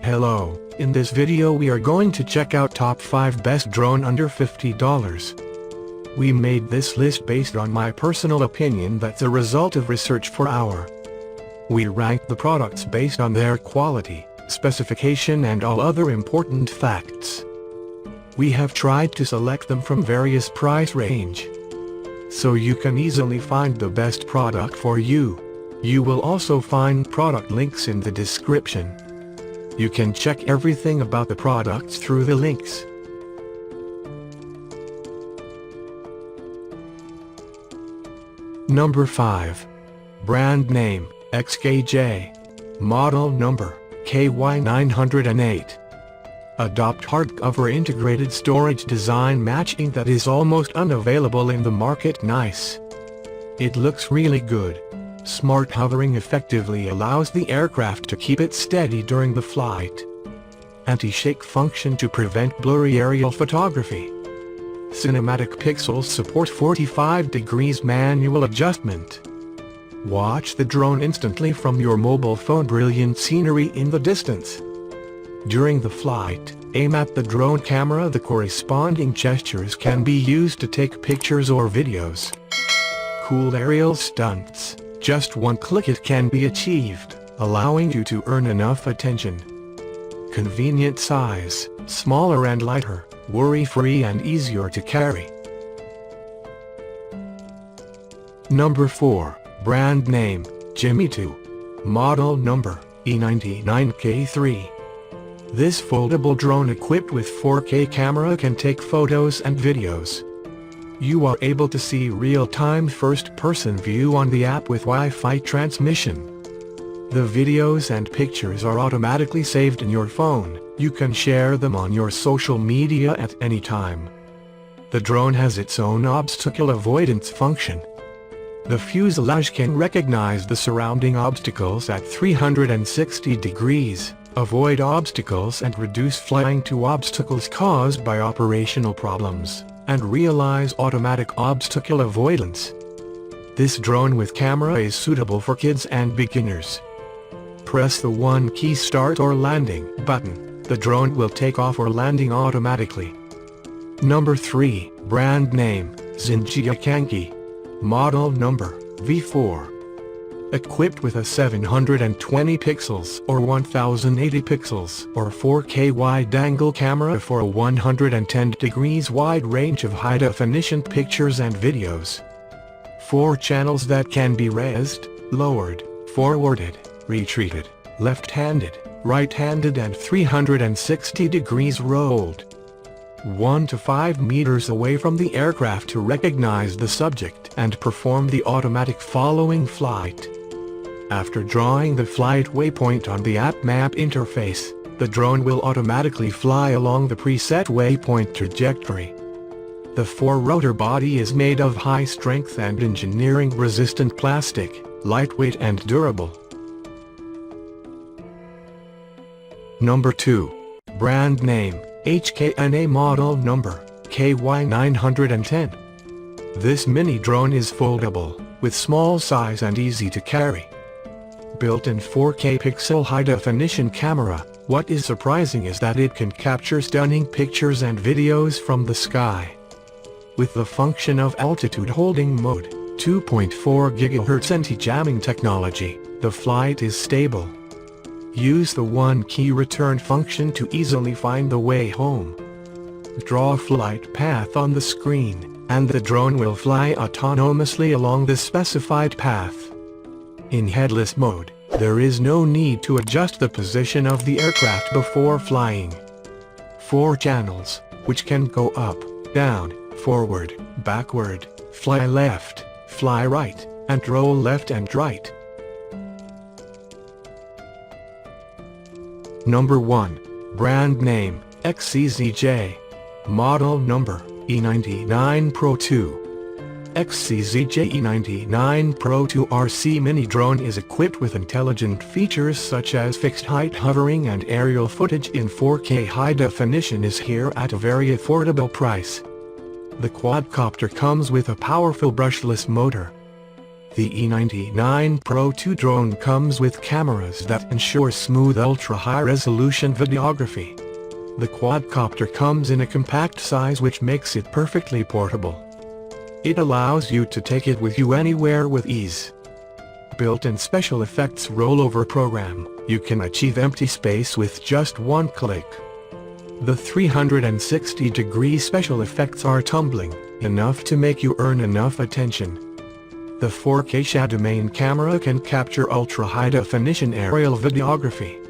Hello, in this video we are going to check out top 5 best drone under $50. We made this list based on my personal opinion that's a result of research for our. We ranked the products based on their quality, specification and all other important facts. We have tried to select them from various price range, so you can easily find the best product for you. You will also find product links in the description. You can check everything about the products through the links. Number 5. Brand name, XKJ. Model number, KY908. Adopt hardcover integrated storage design matching that is almost unavailable in the market. Nice. It looks really good. Smart hovering effectively allows the aircraft to keep it steady during the flight. Anti-shake function to prevent blurry aerial photography. Cinematic pixels support 45 degrees manual adjustment. Watch the drone instantly from your mobile phone. Brilliant scenery in the distance. During the flight, aim at the drone camera. The corresponding gestures can be used to take pictures or videos. Cool aerial stunts. Just one click it can be achieved, allowing you to earn enough attention. Convenient size, smaller and lighter, worry-free and easier to carry. Number 4. Brand name, Jimy2. Model number, E99 K3. This foldable drone equipped with 4K camera can take photos and videos. You are able to see real-time first-person view on the app with Wi-Fi transmission. The videos and pictures are automatically saved in your phone. You can share them on your social media at any time. The drone has its own obstacle avoidance function. The fuselage can recognize the surrounding obstacles at 360 degrees, avoid obstacles and reduce flying to obstacles caused by operational problems, and realize automatic obstacle avoidance. This drone with camera is suitable for kids and beginners. Press the 1 key start or landing button. The drone will take off or landing automatically. Number 3. Brand name, Xinjiakanky. Model number, V4. Equipped with a 720 pixels or 1080 pixels or 4K wide-angle camera for a 110 degrees wide range of high-definition pictures and videos. 4 channels that can be raised, lowered, forwarded, retreated, left-handed, right-handed and 360 degrees rolled. 1 to 5 meters away from the aircraft to recognize the subject and perform the automatic following flight. After drawing the flight waypoint on the app map interface, the drone will automatically fly along the preset waypoint trajectory. The 4-rotor body is made of high-strength and engineering-resistant plastic, lightweight and durable. Number 2. Brand name, HKNA. Model number, KY910. This mini drone is foldable, with small size and easy to carry. Built-in 4K pixel high-definition camera, what is surprising is that it can capture stunning pictures and videos from the sky. With the function of altitude holding mode, 2.4 GHz anti-jamming technology, the flight is stable. Use the 1 key return function to easily find the way home. Draw a flight path on the screen, and the drone will fly autonomously along the specified path. In headless mode, there is no need to adjust the position of the aircraft before flying. 4 channels, which can go up, down, forward, backward, fly left, fly right, and roll left and right. Number 1. Brand name, XCZJ. Model number, E99 Pro 2. XCZJ E99 Pro 2 RC Mini Drone is equipped with intelligent features such as fixed height hovering and aerial footage in 4K high definition is here at a very affordable price. The quadcopter comes with a powerful brushless motor. The E99 Pro 2 drone comes with cameras that ensure smooth ultra-high-resolution videography. The quadcopter comes in a compact size which makes it perfectly portable. It allows you to take it with you anywhere with ease. Built-in special effects rollover program, you can achieve empty space with just one click. The 360-degree special effects are tumbling, enough to make you earn enough attention. The 4K shadow main camera can capture ultra-high-definition aerial videography.